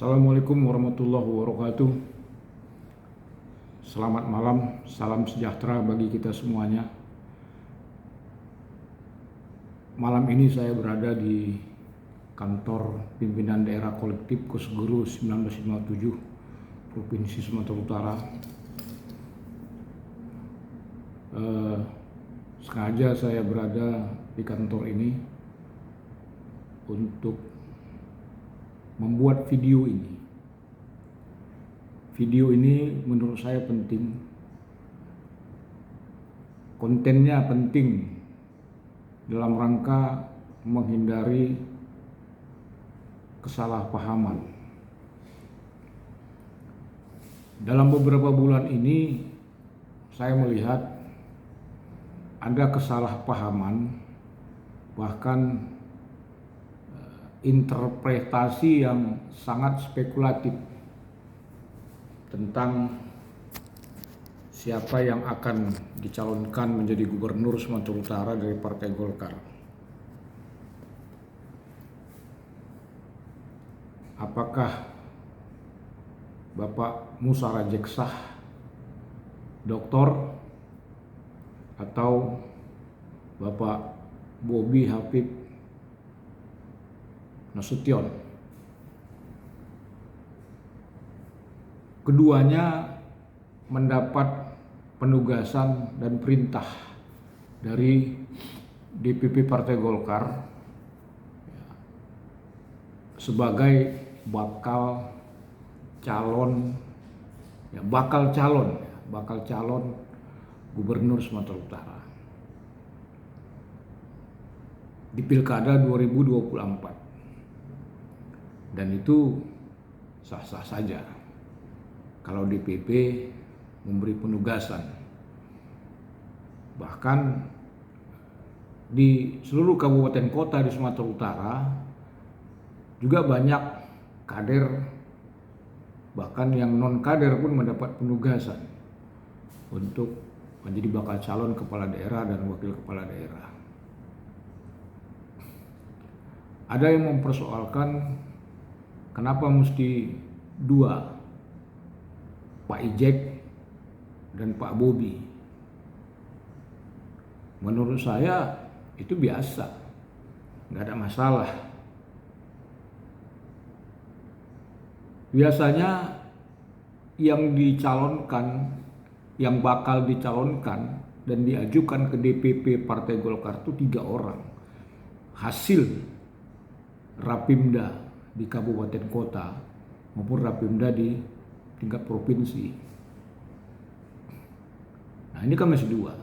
Assalamualaikum warahmatullahi wabarakatuh. Selamat malam, salam sejahtera bagi kita semuanya. Malam ini saya berada di kantor pimpinan daerah kolektif Kosguru 1957 Provinsi Sumatera Utara. Sengaja saya berada di kantor ini untuk membuat video ini. Video ini menurut saya penting. Kontennya penting dalam rangka menghindari kesalahpahaman. Dalam beberapa bulan ini saya melihat ada kesalahpahaman, bahkan interpretasi yang sangat spekulatif tentang siapa yang akan dicalonkan menjadi gubernur Sumatera Utara dari Partai Golkar. Apakah Bapak Musa Rajeksah, doktor, atau Bapak Bobi Hafid Nasution? Keduanya mendapat penugasan dan perintah dari DPP Partai Golkar sebagai bakal calon gubernur Sumatera Utara di Pilkada 2024. Dan itu sah-sah saja kalau DPP memberi penugasan. Bahkan di seluruh kabupaten kota di Sumatera Utara juga banyak kader, bahkan yang non kader pun mendapat penugasan untuk menjadi bakal calon kepala daerah dan wakil kepala daerah. Ada yang mempersoalkan kenapa mesti dua, Pak Ijek dan Pak Bobi. Menurut saya itu biasa, nggak ada masalah. Biasanya yang dicalonkan, yang bakal dicalonkan dan diajukan ke DPP Partai Golkar itu 3 orang. Hasil Rapimda di kabupaten kota maupun Rapimda di tingkat provinsi. Nah, ini kan masih 2.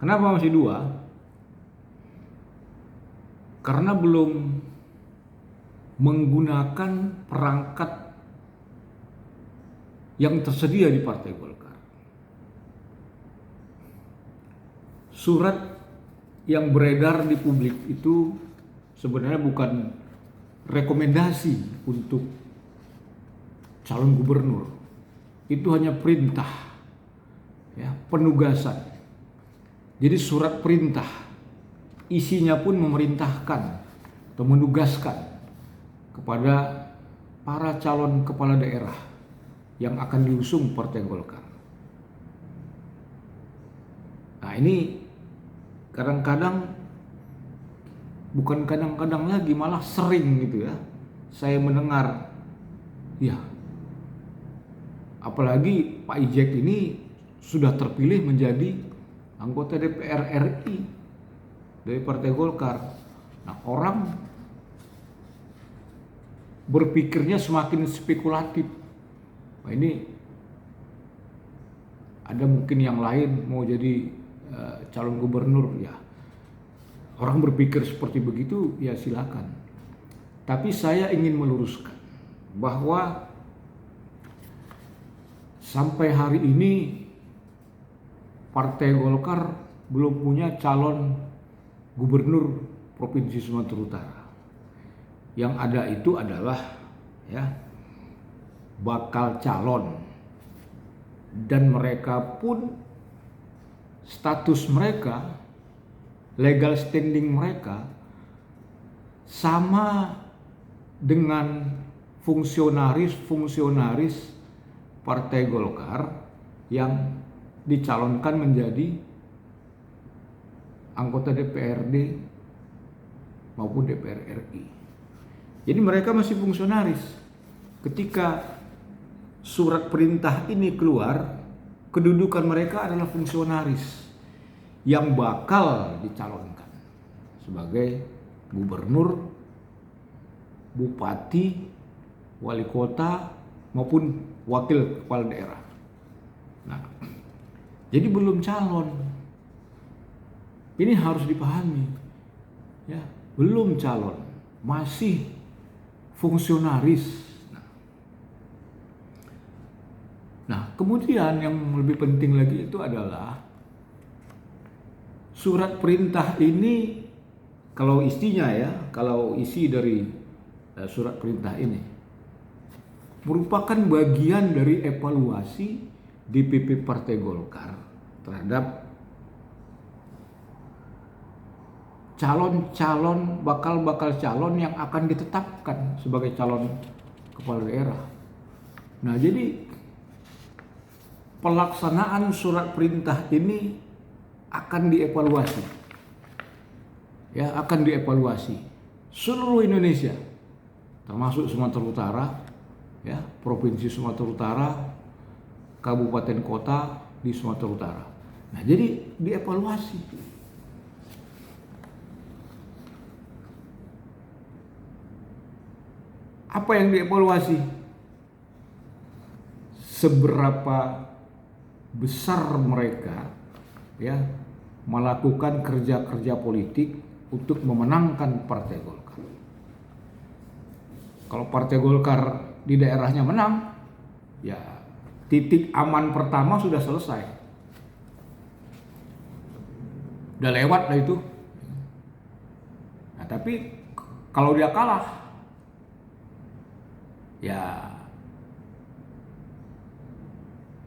Kenapa masih 2? Karena belum menggunakan perangkat yang tersedia di Partai Golkar. Surat yang beredar di publik itu sebenarnya bukan rekomendasi untuk calon gubernur. Itu hanya perintah, ya, penugasan. Jadi surat perintah, isinya pun memerintahkan atau menugaskan kepada para calon kepala daerah yang akan diusung Partai Golkar. Nah, ini kadang-kadang, bukan kadang-kadang lagi, malah sering gitu ya, saya mendengar, ya, apalagi Pak Ijek ini sudah terpilih menjadi anggota DPR RI dari Partai Golkar. Nah, orang berpikirnya semakin spekulatif. Nah, ini ada mungkin yang lain mau jadi calon gubernur, ya. Orang berpikir seperti begitu, ya silakan. Tapi saya ingin meluruskan bahwa sampai hari ini Partai Golkar belum punya calon gubernur Provinsi Sumatera Utara. Yang ada itu adalah, ya, bakal calon, dan mereka pun status mereka, legal standing mereka sama dengan fungsionaris Partai Golkar yang dicalonkan menjadi anggota DPRD maupun DPR RI. Jadi mereka masih fungsionaris. Ketika surat perintah ini keluar, kedudukan mereka adalah fungsionaris yang bakal dicalonkan sebagai gubernur, bupati, wali kota maupun wakil kepala daerah. Nah, jadi belum calon. Ini harus dipahami. Ya, belum calon, masih fungsionaris. Nah, kemudian yang lebih penting lagi itu adalah surat perintah ini, kalau isinya ya, kalau isi dari surat perintah ini merupakan bagian dari evaluasi DPP Partai Golkar terhadap calon-calon, bakal calon yang akan ditetapkan sebagai calon kepala daerah. Nah, jadi pelaksanaan surat perintah ini akan dievaluasi. Ya, akan dievaluasi seluruh Indonesia, termasuk Sumatera Utara, ya, Provinsi Sumatera Utara, kabupaten kota di Sumatera Utara. Nah, jadi dievaluasi. Apa yang dievaluasi? Seberapa besar mereka ya melakukan kerja-kerja politik untuk memenangkan Partai Golkar. Kalau Partai Golkar di daerahnya menang, ya titik aman pertama sudah selesai. Udah lewat lah itu. Nah, tapi kalau dia kalah, ya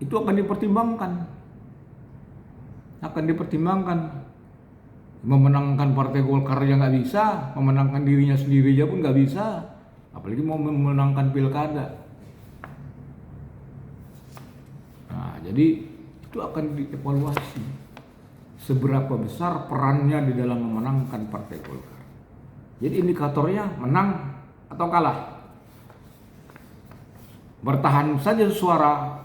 itu akan dipertimbangkan. Memenangkan Partai Golkar yang nggak bisa, memenangkan dirinya sendiri aja pun nggak bisa, apalagi mau memenangkan pilkada. Nah, jadi itu akan dievaluasi seberapa besar perannya di dalam memenangkan Partai Golkar. Jadi indikatornya menang atau kalah. Bertahan saja suara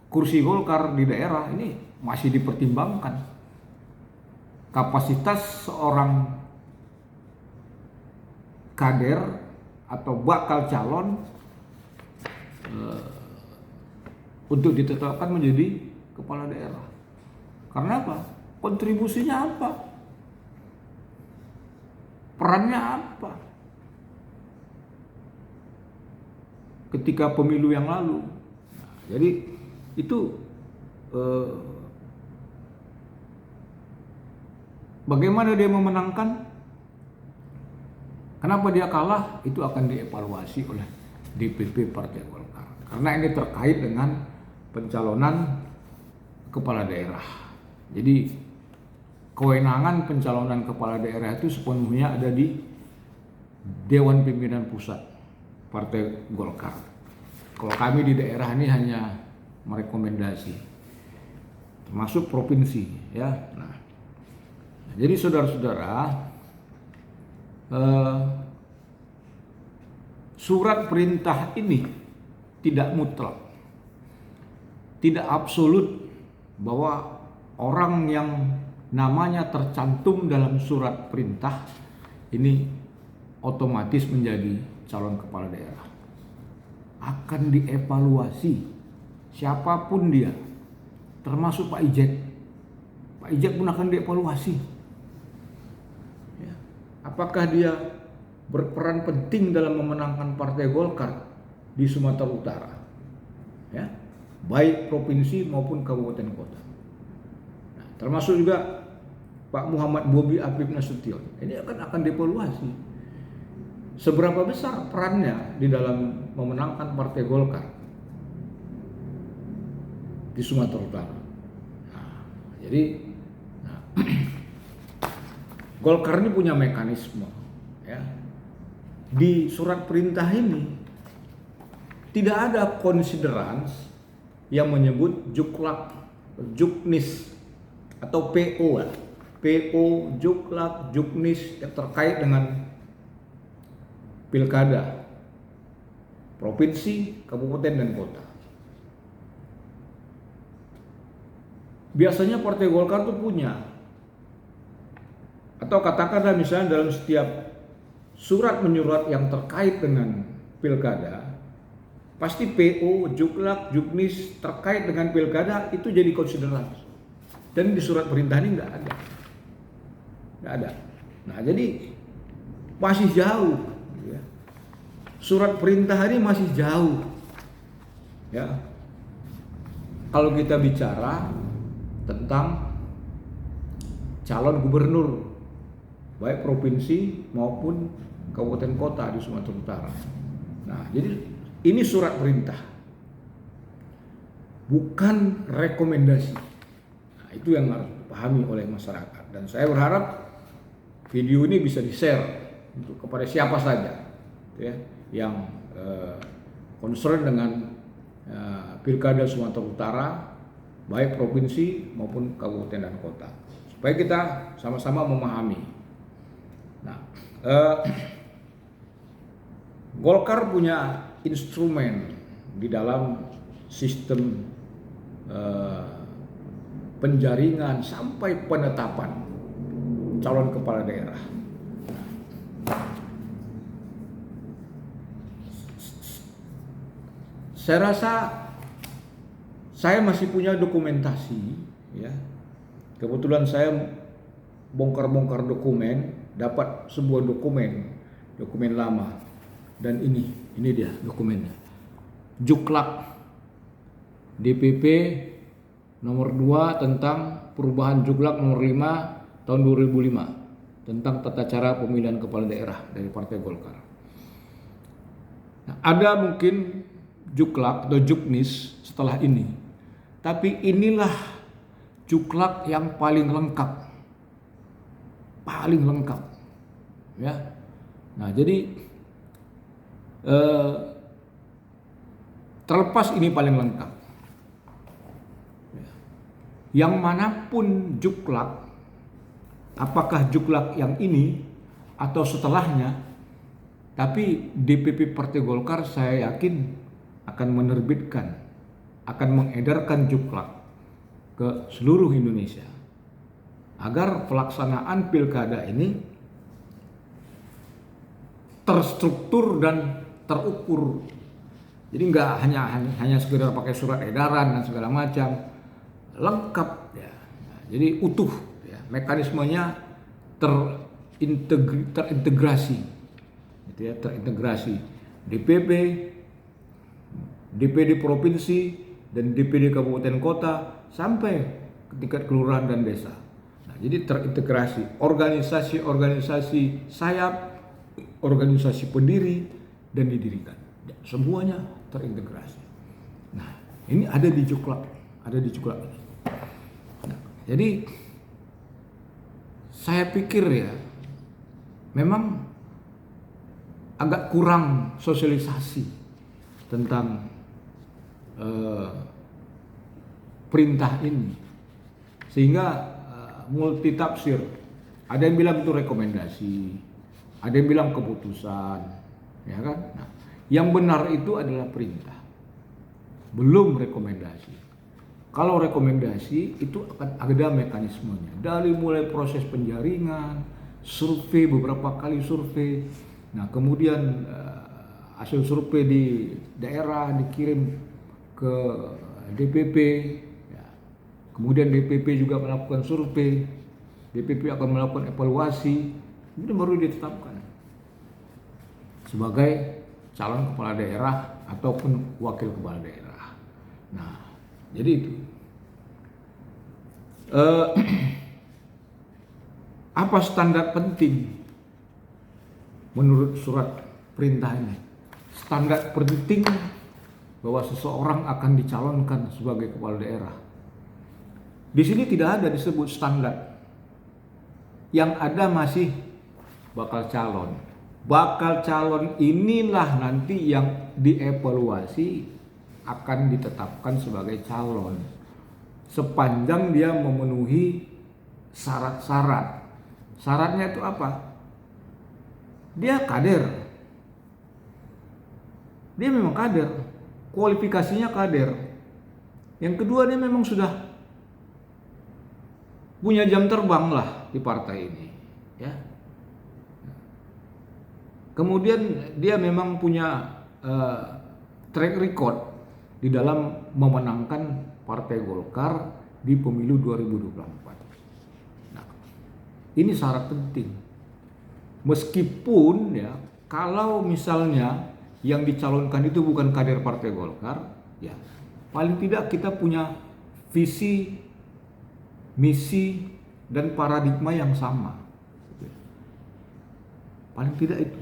kursi Golkar di daerah ini masih dipertimbangkan. Kapasitas seorang kader atau bakal calon untuk ditetapkan menjadi kepala daerah. Karena apa? Kontribusinya apa? Perannya apa? Ketika pemilu yang lalu. Nah, jadi itu bagaimana dia memenangkan? Kenapa dia kalah? Itu akan dievaluasi oleh DPP Partai Golkar. Karena ini terkait dengan pencalonan kepala daerah. Jadi kewenangan pencalonan kepala daerah itu sepenuhnya ada di Dewan Pimpinan Pusat Partai Golkar. Kalau kami di daerah ini hanya merekomendasi, termasuk provinsi, ya. Nah, jadi saudara-saudara, surat perintah ini tidak mutlak, tidak absolut bahwa orang yang namanya tercantum dalam surat perintah ini otomatis menjadi calon kepala daerah. Akan dievaluasi siapapun dia, termasuk Pak Ijek. Pak Ijek pun akan dievaluasi. Ya. Apakah dia berperan penting dalam memenangkan Partai Golkar di Sumatera Utara, ya, baik provinsi maupun kabupaten kota. Nah, termasuk juga Pak Muhammad Bobi Afif Nasution. Ini akan dievaluasi. Seberapa besar perannya di dalam memenangkan Partai Golkar di Sumatera Utara. Nah, jadi Golkar ini punya mekanisme, ya. Di surat perintah ini tidak ada considerance yang menyebut juklak, juknis atau PO lah. PO, juklak, juknis yang terkait dengan pilkada provinsi, kabupaten dan kota. Biasanya Partai Golkar itu punya, atau katakanlah misalnya dalam setiap surat menyurat yang terkait dengan pilkada, pasti PO, juklak, juknis terkait dengan pilkada itu jadi konsiderasi. Dan di surat perintah ini nggak ada. Nah, jadi masih jauh. Ya. Surat perintah ini masih jauh. Ya. Kalau kita bicara tentang calon gubernur, baik provinsi maupun kabupaten kota di Sumatera Utara. Nah, jadi ini surat perintah, bukan rekomendasi. Nah, itu yang harus dipahami oleh masyarakat. Dan saya berharap video ini bisa di-share untuk kepada siapa saja, ya, yang concern dengan pilkada Sumatera Utara, baik provinsi maupun kabupaten dan kota, supaya kita sama-sama memahami. Nah, Golkar punya instrumen di dalam sistem penjaringan sampai penetapan calon kepala daerah. Saya rasa saya masih punya dokumentasi, ya. Kebetulan saya bongkar-bongkar dokumen, dapat sebuah dokumen lama, dan ini dia dokumennya. Juklak DPP nomor 2 tentang perubahan Juklak nomor 5 tahun 2005 tentang tata cara pemilihan kepala daerah dari Partai Golkar. Nah, ada mungkin juklak atau juknis setelah ini, tapi inilah juklak yang paling lengkap, ya. Nah, jadi terlepas ini paling lengkap, yang manapun juklak, apakah juklak yang ini atau setelahnya, tapi DPP Partai Golkar saya yakin akan menerbitkan, akan mengedarkan juklak ke seluruh Indonesia agar pelaksanaan pilkada ini terstruktur dan terukur. Jadi nggak hanya sekedar pakai surat edaran dan segala macam, lengkap ya. Nah, jadi utuh ya, mekanismenya terintegrasi, gitu ya, terintegrasi DPP, DPD provinsi dan DPD kabupaten kota sampai ke tingkat kelurahan dan desa. Nah, jadi terintegrasi organisasi-organisasi sayap, organisasi pendiri dan didirikan. Semuanya terintegrasi. Nah, ini ada di juklak ini. Nah, jadi saya pikir ya, memang agak kurang sosialisasi tentang perintah ini, sehingga multi tafsir. Ada yang bilang itu rekomendasi, ada yang bilang keputusan, ya kan? Nah, yang benar itu adalah perintah, belum rekomendasi. Kalau rekomendasi itu akan ada mekanismenya, dari mulai proses penjaringan, survei, beberapa kali survei. Nah, kemudian hasil survei di daerah dikirim ke DPP, ya. Kemudian DPP juga melakukan survei, DPP akan melakukan evaluasi, kemudian baru ditetapkan sebagai calon kepala daerah ataupun wakil kepala daerah. Nah, jadi itu. Apa standar penting menurut surat perintah ini? Standar penting bahwa seseorang akan dicalonkan sebagai kepala daerah. Di sini tidak ada disebut standar. Yang ada masih bakal calon. bakal calon inilah nanti yang dievaluasi akan ditetapkan sebagai calon sepanjang dia memenuhi syarat-syarat. Syaratnya itu apa? Dia kader. Dia memang kader. Kualifikasinya kader. Yang kedua, dia memang sudah punya jam terbang lah di partai ini, ya. Kemudian dia memang punya track record di dalam memenangkan Partai Golkar di pemilu 2024. Nah, ini syarat penting. Meskipun ya, kalau misalnya yang dicalonkan itu bukan kader Partai Golkar, ya paling tidak kita punya visi, misi, dan paradigma yang sama. Paling tidak itu.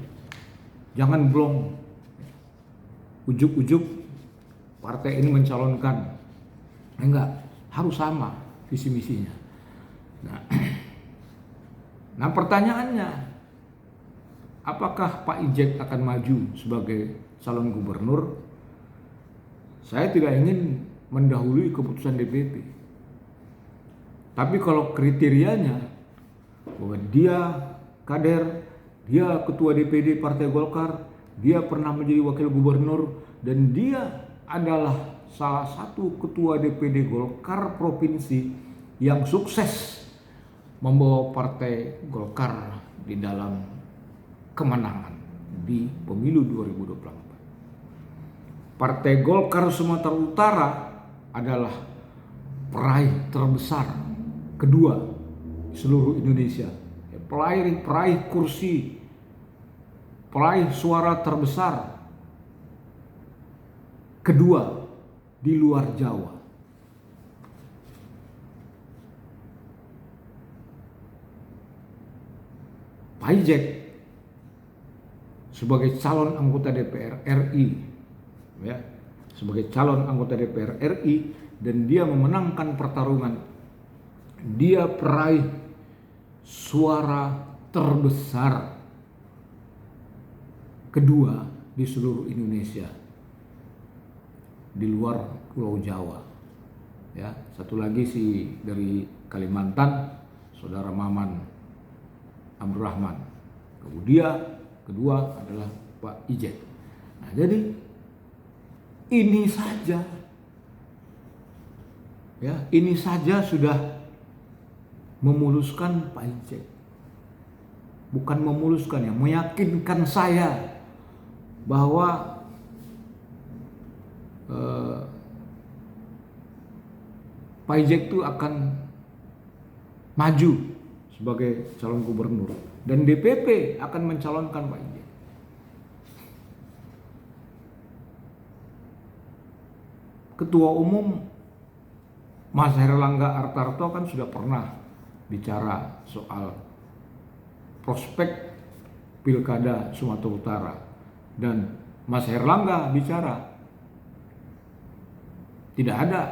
Jangan blong. Ujuk-ujuk partai ini mencalonkan. Enggak, harus sama visi misinya. Nah, pertanyaannya, apakah Pak Ijek akan maju sebagai calon gubernur? Saya tidak ingin mendahului keputusan DPP. Tapi kalau kriterianya bahwa dia kader, dia ketua DPD Partai Golkar, dia pernah menjadi wakil gubernur, dan dia adalah salah satu ketua DPD Golkar provinsi yang sukses membawa Partai Golkar di dalam kemenangan di pemilu 2024. Partai Golkar Sumatera Utara adalah peraih terbesar kedua di seluruh Indonesia. Peraih kursi, peraih suara terbesar kedua di luar Jawa. Pak Ijek sebagai calon anggota DPR RI, ya, sebagai calon anggota DPR RI, dan dia memenangkan pertarungan. Dia peraih suara terbesar kedua di seluruh Indonesia di luar Pulau Jawa. Ya, satu lagi si dari Kalimantan, saudara Maman Abdurrahman. Kemudian kedua adalah Pak Ijek. Nah, jadi ini saja, ya, ini saja sudah memuluskan Pak Ijek. Bukan memuluskan, ya, meyakinkan saya bahwa Pak Ijek itu akan maju sebagai calon gubernur dan DPP akan mencalonkan Pak Ijek. Ketua Umum Mas Herlangga Hartarto kan sudah pernah bicara soal prospek Pilkada Sumatera Utara, dan Mas Herlangga bicara tidak ada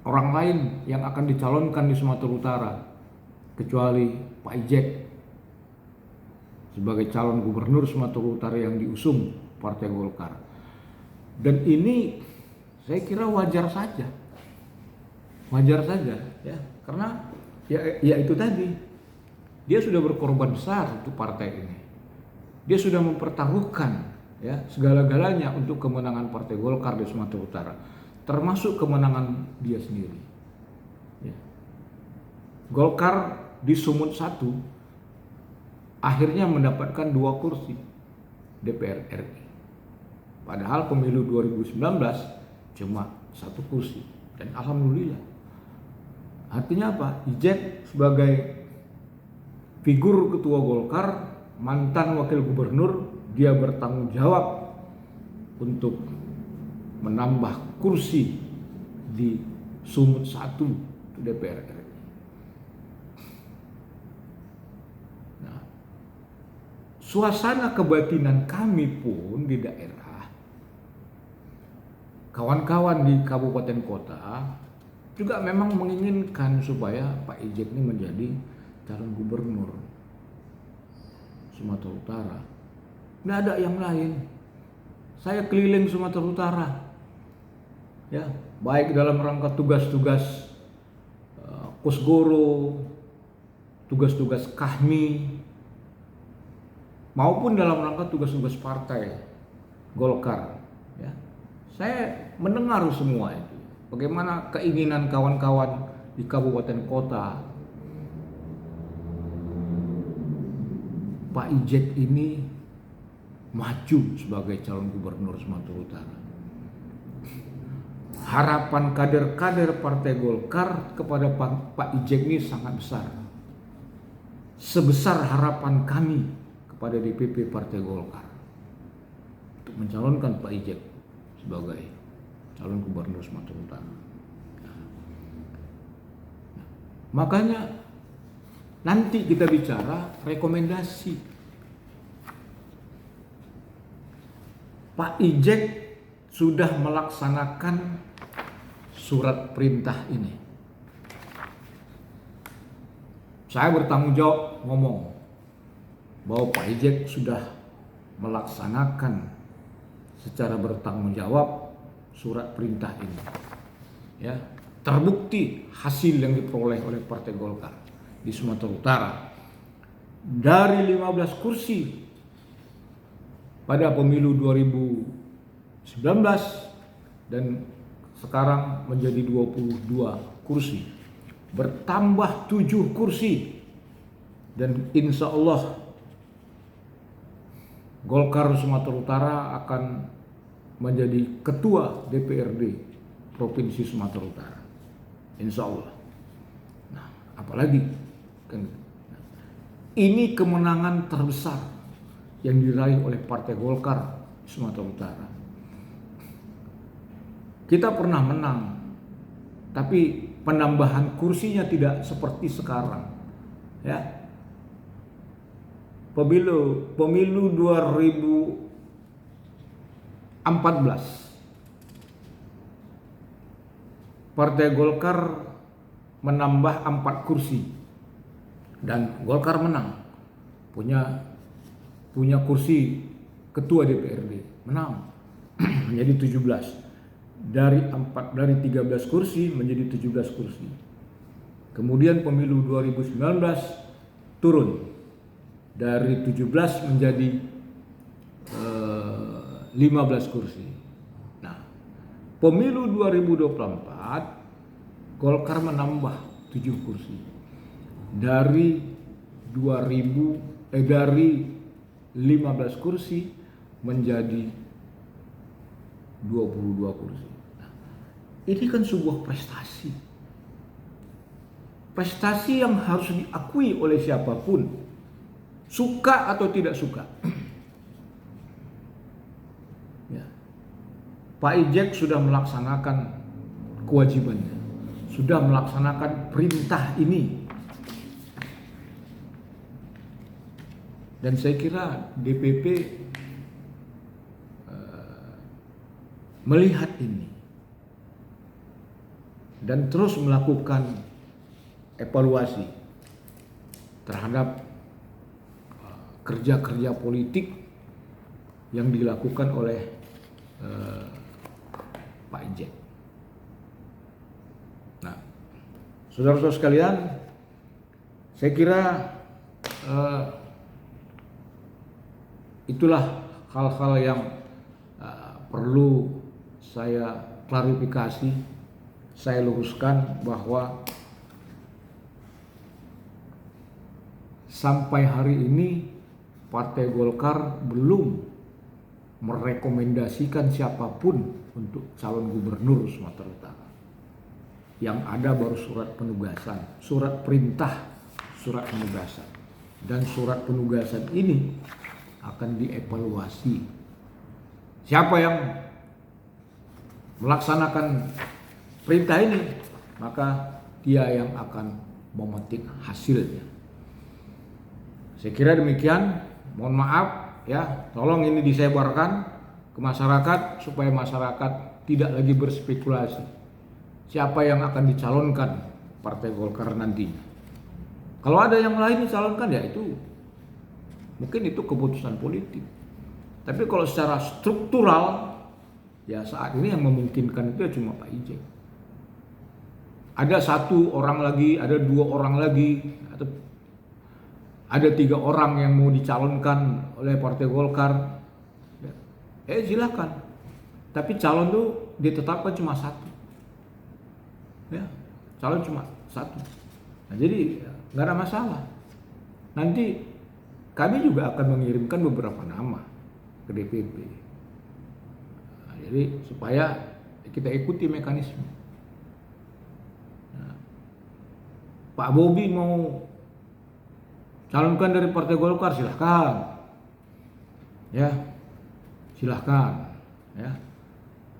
orang lain yang akan dicalonkan di Sumatera Utara kecuali Pak Ijek sebagai calon gubernur Sumatera Utara yang diusung Partai Golkar. Dan ini saya kira wajar saja, ya, karena ya itu tadi, dia sudah berkorban besar untuk partai ini, dia sudah mempertaruhkan, ya, segala-galanya untuk kemenangan Partai Golkar di Sumatera Utara, termasuk kemenangan dia sendiri. Ya. Golkar di Sumut 1 akhirnya mendapatkan 2 kursi DPR RI. Padahal pemilu 2019 cuma 1 kursi, dan alhamdulillah. Artinya apa? Ijek sebagai figur ketua Golkar, mantan wakil gubernur, dia bertanggung jawab untuk menambah kursi di Sumut 1 DPR RI. Nah, suasana kebatinan kami pun di daerah, kawan-kawan di kabupaten kota juga memang menginginkan supaya Pak Ijek ini menjadi calon gubernur. Sumatera Utara. Nggak ada yang lain. Saya keliling Sumatera Utara, ya, baik dalam rangka tugas-tugas Kosgoro, tugas-tugas Kahmi, maupun dalam rangka tugas-tugas partai Golkar. Ya, saya mendengar semua itu. Bagaimana keinginan kawan-kawan di kabupaten kota. Pak Ijek ini maju sebagai calon gubernur Sumatera Utara. Harapan kader-kader Partai Golkar kepada Pak Ijek ini sangat besar. Sebesar harapan kami kepada DPP Partai Golkar untuk mencalonkan Pak Ijek sebagai calon gubernur Sumatera Utara. Makanya nanti kita bicara rekomendasi. Pak Ijek sudah melaksanakan surat perintah ini. Saya bertanggung jawab ngomong bahwa Pak Ijek sudah melaksanakan secara bertanggung jawab surat perintah ini. Ya, terbukti hasil yang diperoleh oleh Partai Golkar di Sumatera Utara. Dari 15 kursi pada pemilu 2019 dan sekarang menjadi 22 kursi, bertambah 7 kursi, dan insya Allah Golkar Sumatera Utara akan menjadi ketua DPRD Provinsi Sumatera Utara, insya Allah. Nah, apalagi kan, ini kemenangan terbesar yang diraih oleh Partai Golkar di Sumatera Utara. Kita pernah menang, tapi penambahan kursinya tidak seperti sekarang. Ya, pemilu 2014, Partai Golkar menambah 4 kursi dan Golkar menang, punya kursi ketua DPRD, menang menjadi 17. Dari 13 kursi menjadi 17 kursi. Kemudian pemilu 2019 turun dari 17 menjadi 15 kursi. Nah, pemilu 2024 Golkar menambah 7 kursi. Dari 15 kursi menjadi 22 kursi. Nah, ini kan sebuah prestasi. Prestasi yang harus diakui oleh siapapun, suka atau tidak suka. Ya. Pak Ijek sudah melaksanakan kewajibannya, sudah melaksanakan perintah ini. Dan saya kira DPP melihat ini dan terus melakukan evaluasi terhadap kerja-kerja politik yang dilakukan oleh Pak Ijek. Nah, saudara-saudara sekalian, saya kira itulah hal-hal yang perlu saya klarifikasi, saya luruskan bahwa sampai hari ini Partai Golkar belum merekomendasikan siapapun untuk calon gubernur Sumatera Utara. Yang ada baru surat penugasan, surat perintah, surat penugasan. Dan surat penugasan ini akan dievaluasi. Siapa yang melaksanakan perintah ini, maka dia yang akan memetik hasilnya. Saya kira demikian. Mohon maaf ya, tolong ini disebarkan ke masyarakat supaya masyarakat tidak lagi berspekulasi siapa yang akan dicalonkan Partai Golkar nantinya. Kalau ada yang lain dicalonkan, ya itu mungkin itu keputusan politik. Tapi kalau secara struktural, ya saat ini yang memungkinkan itu ya cuma Pak Ijek. Ada 1 orang lagi, ada 2 orang lagi, atau ada 3 orang yang mau dicalonkan oleh Partai Golkar, ya, silakan. Tapi calon tuh ditetapkan cuma 1. Ya, calon cuma 1. Nah, jadi nggak ada masalah. Nanti kami juga akan mengirimkan beberapa nama ke DPP. Nah, jadi supaya kita ikuti mekanisme. Nah, Pak Bobi mau calonkan dari Partai Golkar, silahkan. Ya, silahkan. Ya.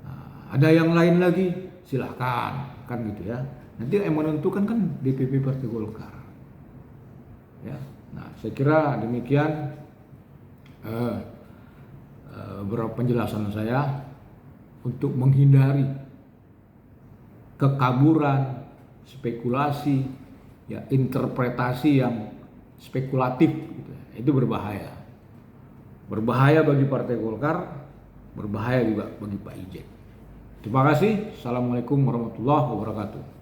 Nah, ada yang lain lagi, silahkan. Kan gitu ya. Nanti yang menentukan kan DPP Partai Golkar. Ya. Nah, saya kira demikian beberapa penjelasan saya untuk menghindari kekaburan, spekulasi, ya interpretasi yang spekulatif gitu. Itu berbahaya. Berbahaya bagi Partai Golkar, berbahaya juga bagi Pak Ijek. Terima kasih. Assalamualaikum warahmatullahi wabarakatuh.